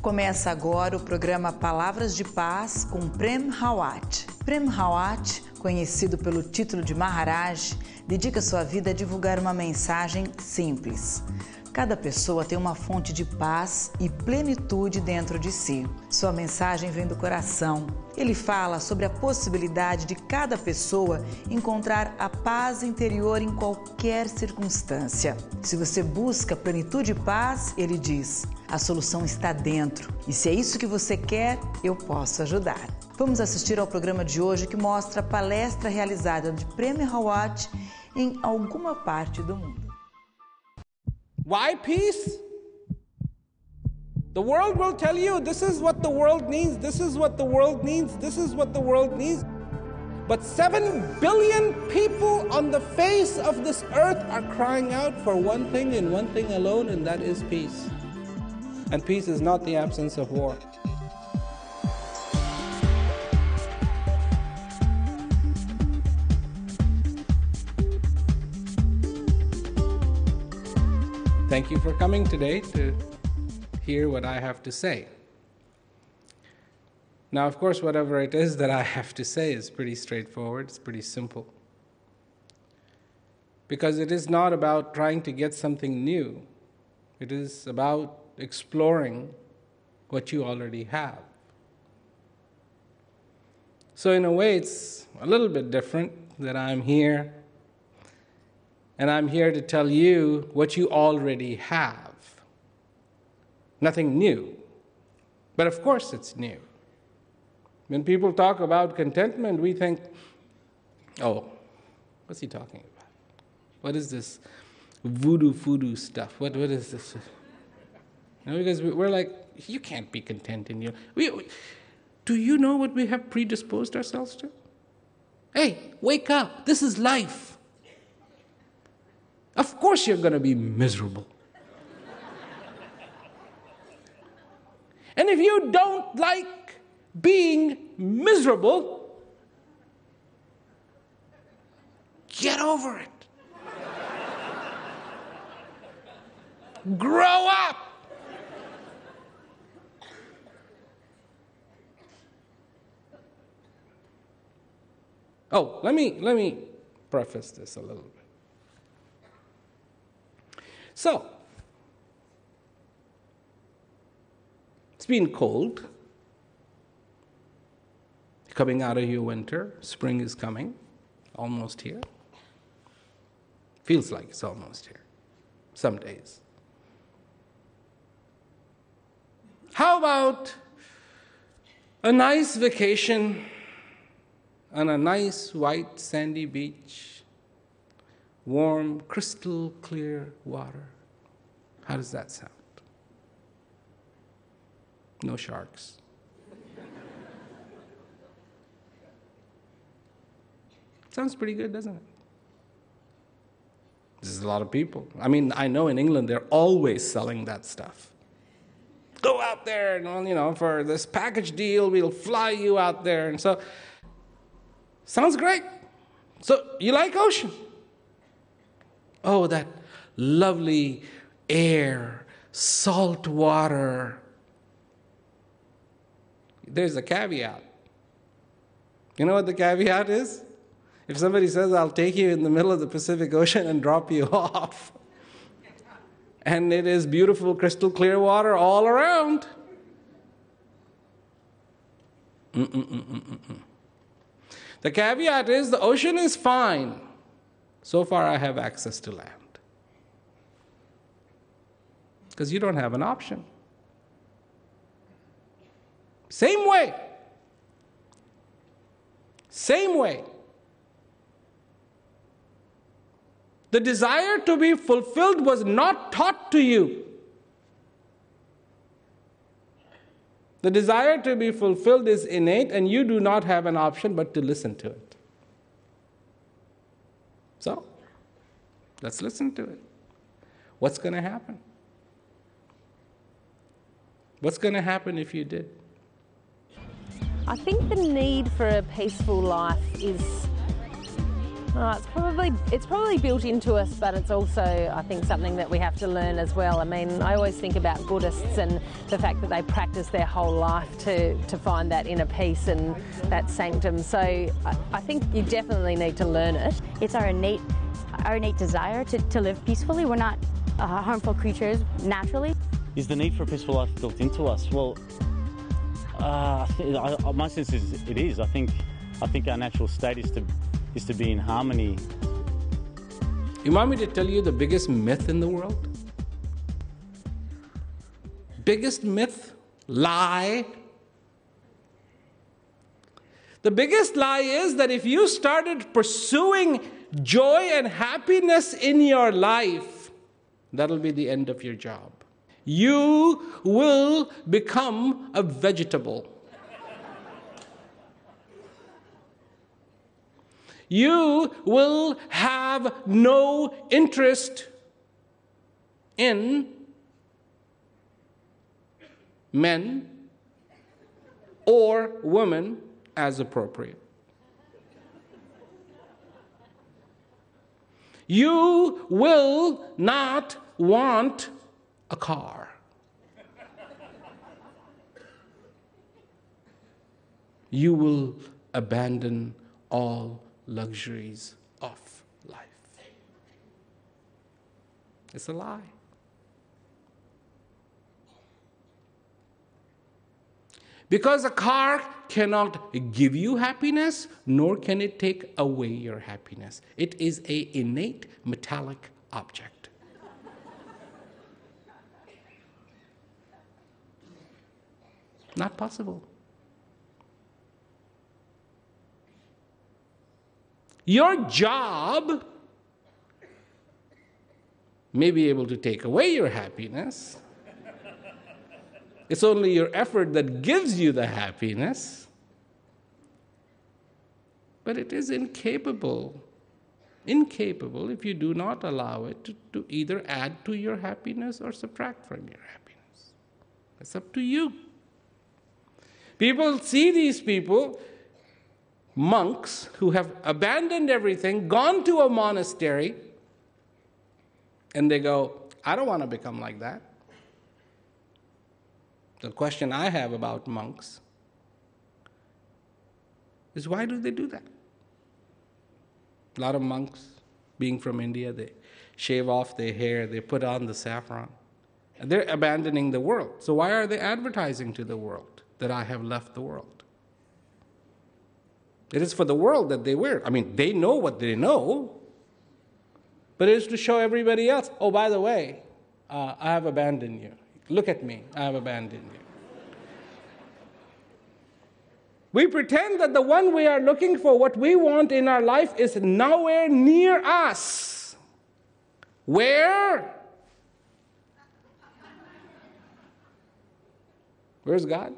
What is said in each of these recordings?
Começa agora o programa Palavras de Paz com Prem Rawat. Prem Rawat, conhecido pelo título de Maharaj, dedica sua vida a divulgar uma mensagem simples. Cada pessoa tem uma fonte de paz e plenitude dentro de si. Sua mensagem vem do coração. Ele fala sobre a possibilidade de cada pessoa encontrar a paz interior em qualquer circunstância. Se você busca plenitude e paz, ele diz, a solução está dentro. E se é isso que você quer, eu posso ajudar. Vamos assistir ao programa de hoje que mostra a palestra realizada de Prem Rawat em alguma parte do mundo. Why peace? The world will tell you this is what the world needs, this is what the world needs, this is what the world needs. But 7 billion people on the face of this earth are crying out for one thing and one thing alone, and that is peace. And peace is not the absence of war. Thank you for coming today to hear what I have to say. Now, of course, whatever it is that I have to say is pretty straightforward, it's pretty simple. Because it is not about trying to get something new. It is about exploring what you already have. So in a way, it's a little bit different that I'm here. And I'm here to tell you what you already have. Nothing new. But of course it's new. When people talk about contentment, we think, oh, what's he talking about? What is this voodoo stuff? What is this? You know, because we're like, you can't be content in you. Do you know what we have predisposed ourselves to? Hey, wake up. This is life. Of course you're going to be miserable. And if you don't like being miserable, get over it. Grow up. Oh, let me preface this a little bit. So, it's been cold, coming out of your winter, spring is coming, almost here. Feels like it's almost here, some days. How about a nice vacation on a nice white sandy beach? Warm, crystal clear water. How does that sound? No sharks. Sounds pretty good, doesn't it? There's a lot of people. I mean, I know in England they're always selling that stuff. Go out there and, you know, for this package deal, we'll fly you out there. And so, sounds great. So, you like ocean? Oh, that lovely air, salt water. There's a caveat. You know what the caveat is? If somebody says, I'll take you in the middle of the Pacific Ocean and drop you off, and it is beautiful, crystal clear water all around. The caveat is the ocean is fine. So far, I have access to land. Because you don't have an option. Same way. The desire to be fulfilled was not taught to you. The desire to be fulfilled is innate, and you do not have an option but to listen to it. So, let's listen to it. What's going to happen? What's going to happen if you did? I think the need for a peaceful life is It's probably built into us, but it's also, I think, something that we have to learn as well. I mean, I always think about Buddhists and the fact that they practice their whole life to find that inner peace and that sanctum. So I think you definitely need to learn it. It's our innate desire to live peacefully. We're not harmful creatures naturally. Is the need for a peaceful life built into us? Well, my sense is it is. I think our natural state is to be in harmony. You want me to tell you the biggest myth in the world? Biggest myth? Lie? The biggest lie is that if you started pursuing joy and happiness in your life, that'll be the end of your job. You will become a vegetable. You will have no interest in men or women as appropriate. You will not want a car. You will abandon all luxuries of life. It's a lie. Because a car cannot give you happiness, nor can it take away your happiness. It is an innate metallic object. Not possible. Your job may be able to take away your happiness. It's only your effort that gives you the happiness. But it is incapable if you do not allow it to either add to your happiness or subtract from your happiness. It's up to you. People see these people, monks who have abandoned everything, gone to a monastery, and they go, I don't want to become like that. The question I have about monks is, why do they do that? A lot of monks, being from India, they shave off their hair, they put on the saffron. And they're abandoning the world. So why are they advertising to the world that I have left the world? It is for the world that they wear. I mean, they know what they know, but it is to show everybody else, oh, by the way, I have abandoned you. Look at me, I have abandoned you. We pretend that the one we are looking for, what we want in our life, is nowhere near us. Where? Where's God?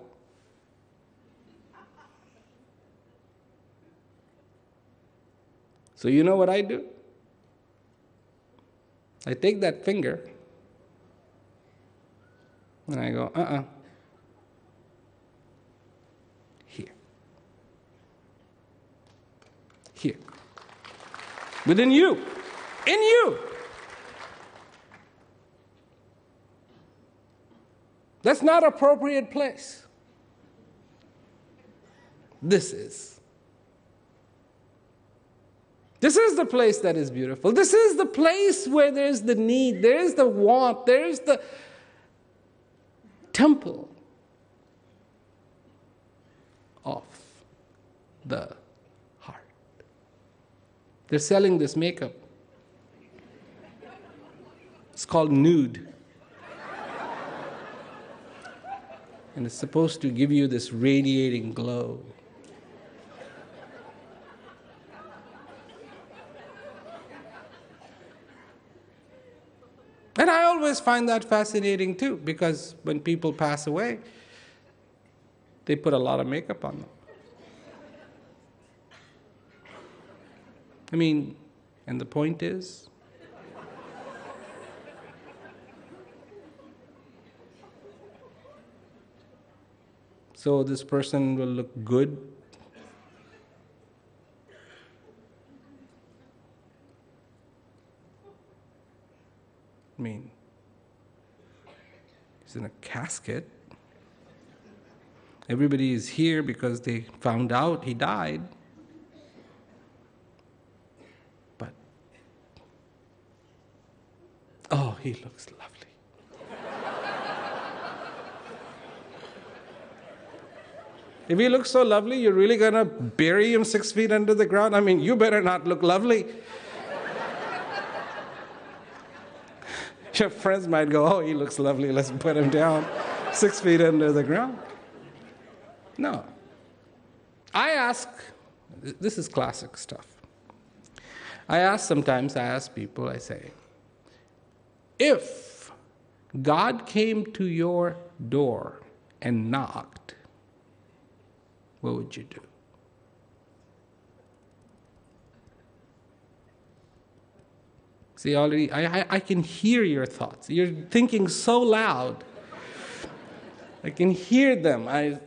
So you know what I do? I take that finger and I go, Here. Here. Within you. In you. That's not an appropriate place. This is. This is the place that is beautiful. This is the place where there's the need, there's the want, there's the temple of the heart. They're selling this makeup. It's called nude. And it's supposed to give you this radiating glow. And I always find that fascinating too, because when people pass away, they put a lot of makeup on them. I mean, and the point is, so this person will look good mean? He's in a casket. Everybody is here because they found out he died. But, oh, he looks lovely. If he looks so lovely, you're really going to bury him 6 feet under the ground? I mean, you better not look lovely. Your friends might go, oh, he looks lovely, let's put him down 6 feet under the ground. No. I ask, this is classic stuff. Sometimes I ask people, I say, if God came to your door and knocked, what would you do? See, already, I can hear your thoughts. You're thinking so loud. I can hear them. I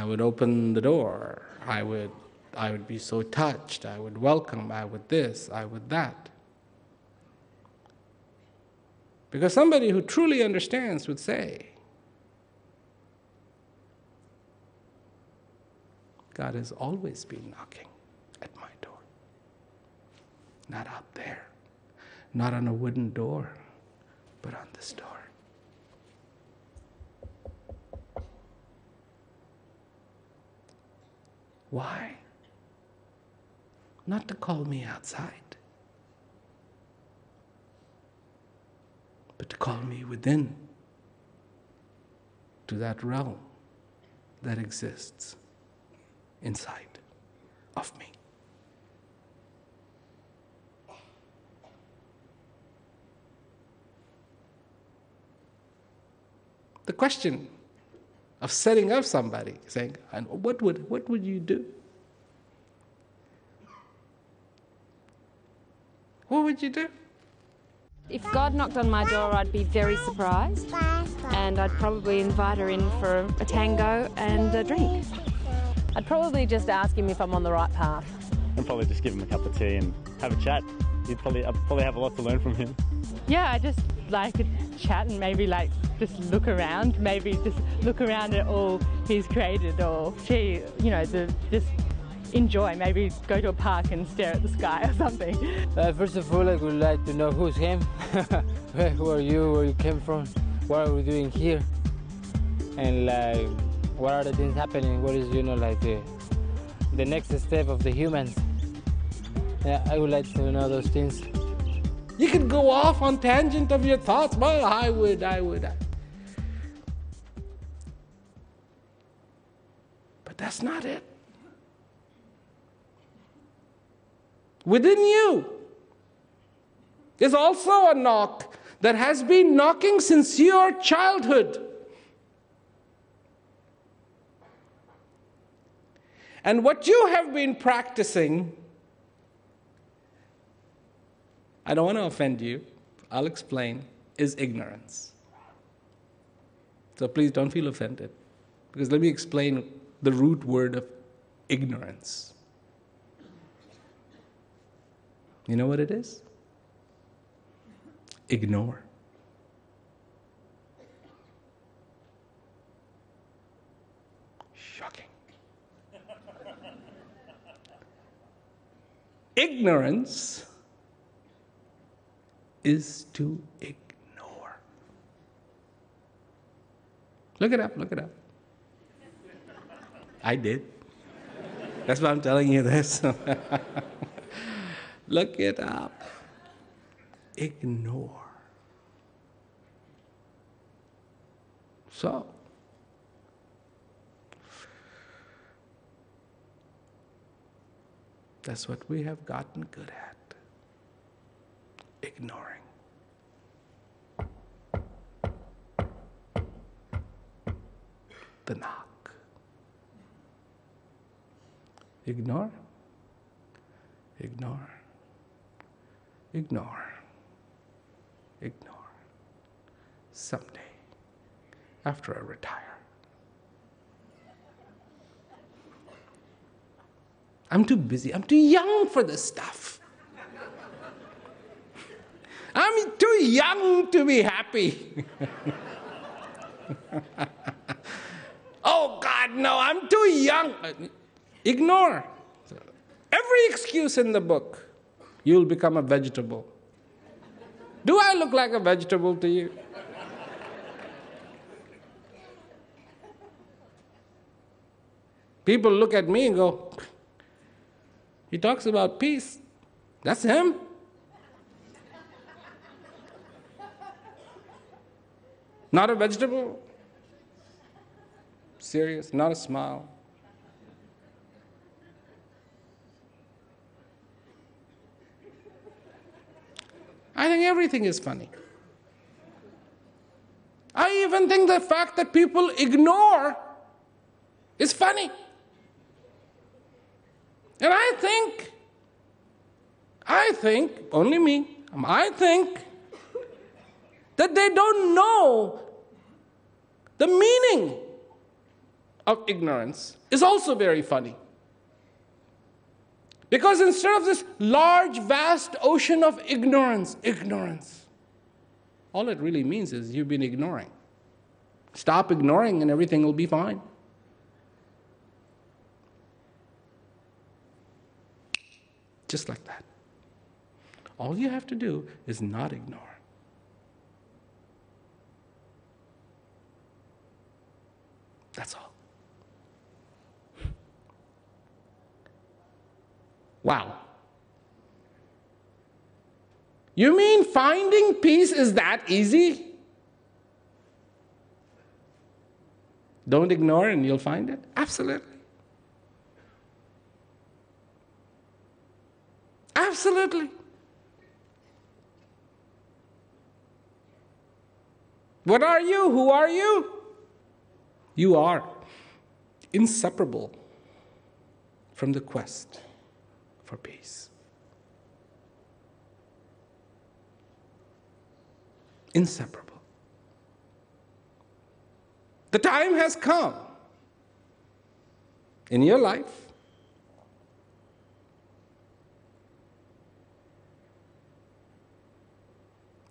would open the door. I would be so touched. I would welcome. I would this. I would that. Because somebody who truly understands would say, God has always been knocking at my door. Not out there. Not on a wooden door, but on this door. Why? Not to call me outside, but to call me within, to that realm that exists inside of me. The question of setting up somebody, saying, what would you do? What would you do? If God knocked on my door, I'd be very surprised, and I'd probably invite her in for a tango and a drink. I'd probably just ask him if I'm on the right path. And probably just give him a cup of tea and have a chat. I'd probably have a lot to learn from him. Yeah, I just like a chat and maybe like just look around, maybe just look around at all he's created, or just enjoy, maybe go to a park and stare at the sky or something. First of all, I would like to know who's him, who are you, where you came from, what are we doing here, and like what are the things happening, what is the next step of the humans. Yeah, I would like to know those things. You can go off on tangent of your thoughts. Well, I would. But that's not it. Within you is also a knock that has been knocking since your childhood. And what you have been practicing, I don't want to offend you, I'll explain, is ignorance. So please don't feel offended, because let me explain the root word of ignorance. You know what it is? Ignore. Shocking. Ignorance is to ignore. Look it up. I did. That's why I'm telling you this. Look it up. Ignore. So, that's what we have gotten good at. Ignoring. The knock. Ignore. Someday, after I retire, I'm too busy. I'm too young for this stuff. I'm too young to be happy. Oh, God, no, I'm too young. Ignore every excuse in the book. You'll become a vegetable. Do I look like a vegetable to you? People look at me and go, he talks about peace. That's him. Not a vegetable. Serious, not a smile. I think everything is funny. I even think the fact that people ignore is funny. And I think, only me, I think that they don't know the meaning of ignorance is also very funny. Because instead of this large, vast ocean of ignorance, all it really means is you've been ignoring. Stop ignoring and everything will be fine. Just like that. All you have to do is not ignore. That's all. Wow. You mean finding peace is that easy? Don't ignore and you'll find it? Absolutely. Absolutely. What are you? Who are you? You are inseparable from the quest for peace. Inseparable. The time has come in your life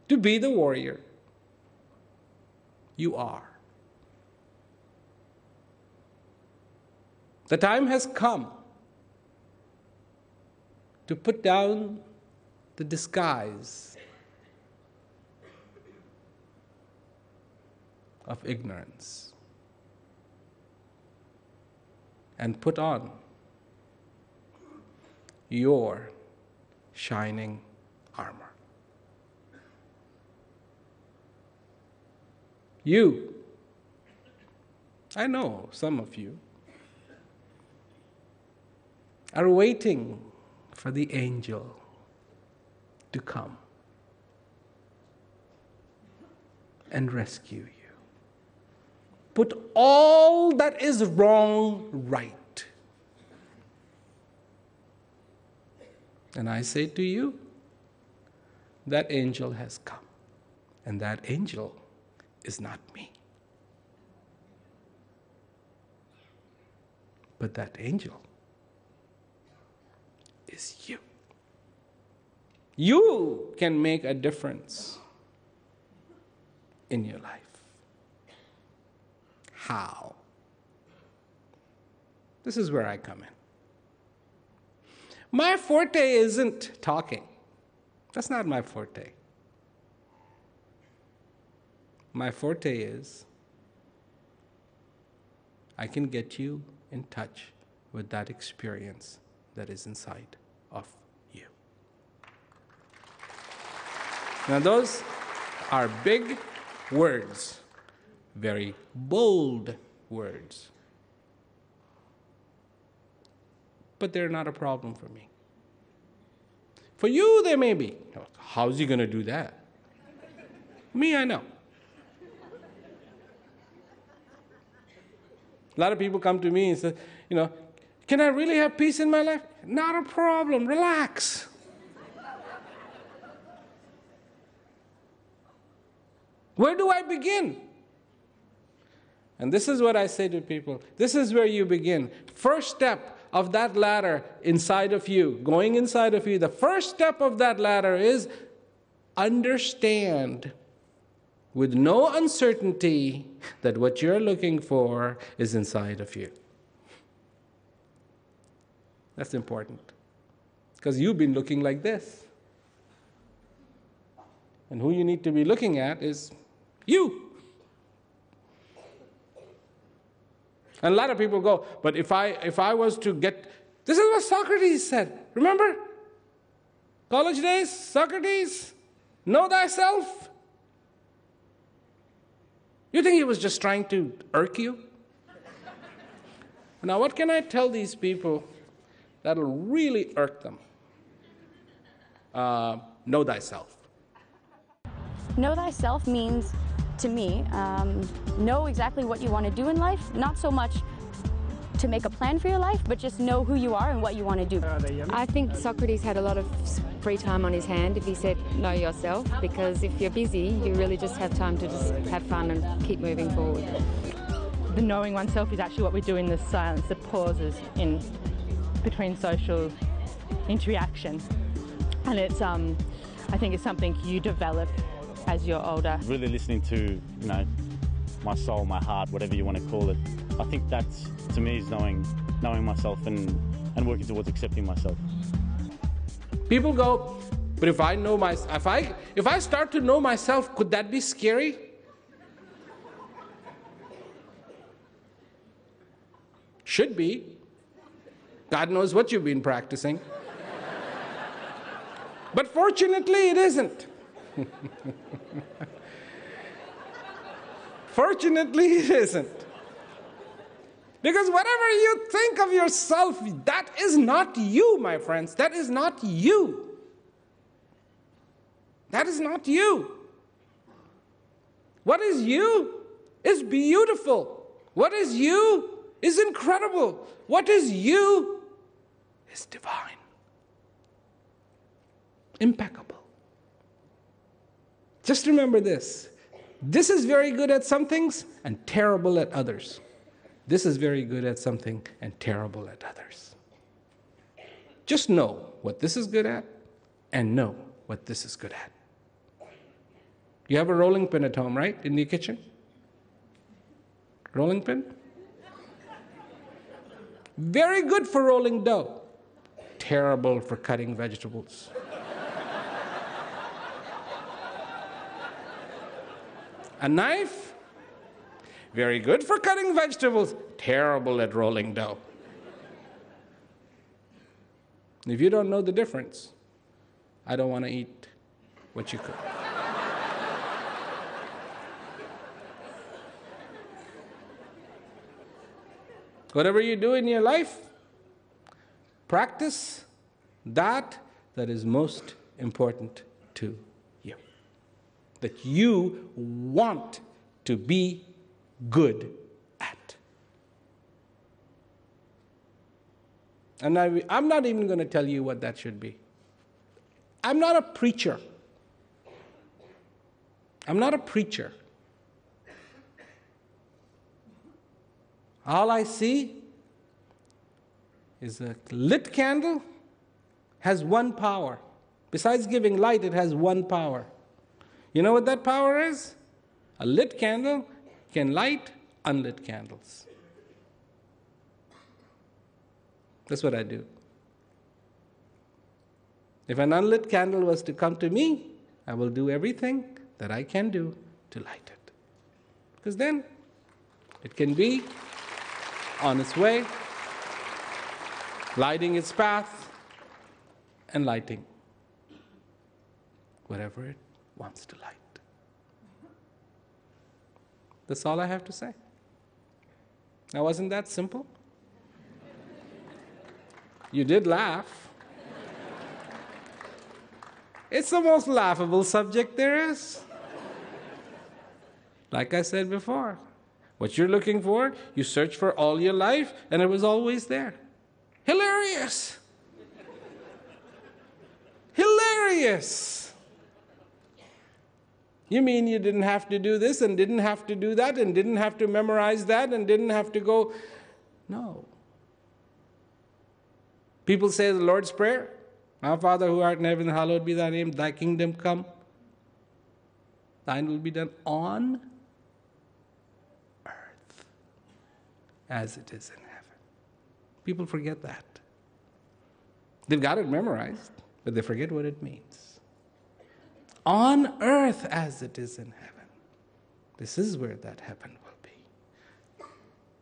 to be the warrior you are. The time has come to put down the disguise of ignorance and put on your shining armor. You, I know some of you, are waiting for the angel to come and rescue you. Put all that is wrong right. And I say to you, that angel has come. And that angel is not me. But that angel is you. You can make a difference in your life. How? This is where I come in. My forte isn't talking. That's not my forte. My forte is I can get you in touch with that experience that is inside of you. Now those are big words, very bold words. But they're not a problem for me. For you, they may be. How's he going to do that? Me, I know. A lot of people come to me and say, can I really have peace in my life? Not a problem. Relax. Where do I begin? And this is what I say to people. This is where you begin. First step, of that ladder inside of you, going inside of you, the first step of that ladder is understand with no uncertainty that what you're looking for is inside of you. That's important. Because you've been looking like this. And who you need to be looking at is you. And a lot of people go, but if I was to get, this is what Socrates said. Remember? College days, Socrates, know thyself. You think he was just trying to irk you? Now, what can I tell these people that'll really irk them? Know thyself. Know thyself means, to me, know exactly what you want to do in life, not so much to make a plan for your life, but just know who you are and what you want to do. I think Socrates had a lot of free time on his hand if he said know yourself, because if you're busy, you really just have time to just have fun and keep moving forward. The knowing oneself is actually what we do in the silence, the pauses in between social interaction. And it's, I think it's something you develop as you're older. Really listening to, my soul, my heart, whatever you want to call it. I think that's, to me, is knowing myself and working towards accepting myself. People go, but if I know myself, if I start to know myself, could that be scary? Should be. God knows what you've been practicing. But fortunately, it isn't. Fortunately, it isn't. Because whatever you think of yourself, that is not you, my friends. That is not you. That is not you. What is you is beautiful. What is you is incredible. What is you is divine. Impeccable. Just remember this. This is very good at some things and terrible at others. This is very good at something and terrible at others. Just know what this is good at and know what this is good at. You have a rolling pin at home, right? In the kitchen? Rolling pin? Very good for rolling dough. Terrible for cutting vegetables. A knife? Very good for cutting vegetables. Terrible at rolling dough. If you don't know the difference, I don't want to eat what you cook. Whatever you do in your life, practice that is most important to you. That you want to be good at. And I'm not even going to tell you what that should be. I'm not a preacher. I'm not a preacher. All I see is a lit candle has one power. Besides giving light, it has one power. You know what that power is? A lit candle can light unlit candles. That's what I do. If an unlit candle was to come to me, I will do everything that I can do to light it. Because then it can be on its way, lighting its path, and lighting whatever it wants to light. That's all I have to say. Now, wasn't that simple? You did laugh. It's the most laughable subject there is. Like I said before, what you're looking for, you search for all your life, and it was always there. Hilarious! Hilarious! You mean you didn't have to do this, and didn't have to do that, and didn't have to memorize that, and didn't have to go... No. People say the Lord's Prayer, Our Father who art in heaven, hallowed be thy name, thy kingdom come, thine will be done on earth as it is in heaven. People forget that. They've got it memorized, but they forget what it means. On earth as it is in heaven. This is where that heaven will be.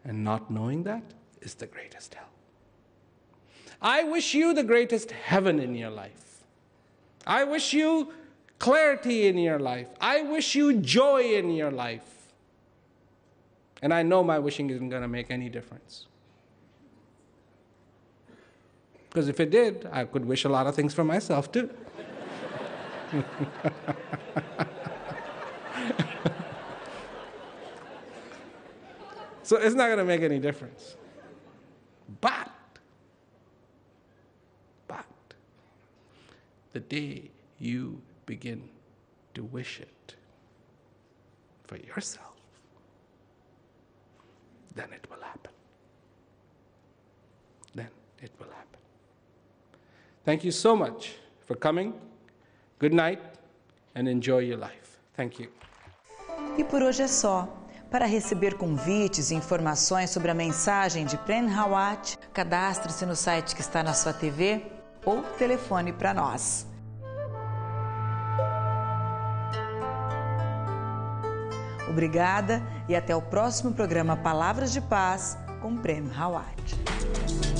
And not knowing that is the greatest hell. I wish you the greatest heaven in your life. I wish you clarity in your life. I wish you joy in your life. And I know my wishing isn't going to make any difference. Because if it did, I could wish a lot of things for myself too. So it's not going to make any difference. But the day you begin to wish it for yourself, then it will happen. Then it will happen. Thank you so much for coming. Good night and enjoy your life. Thank you. E por hoje é só. Para receber convites e informações sobre a mensagem de Prem Rawat, cadastre-se no site que está na sua TV ou telefone para nós. Obrigada e até o próximo programa Palavras de Paz com Prem Rawat.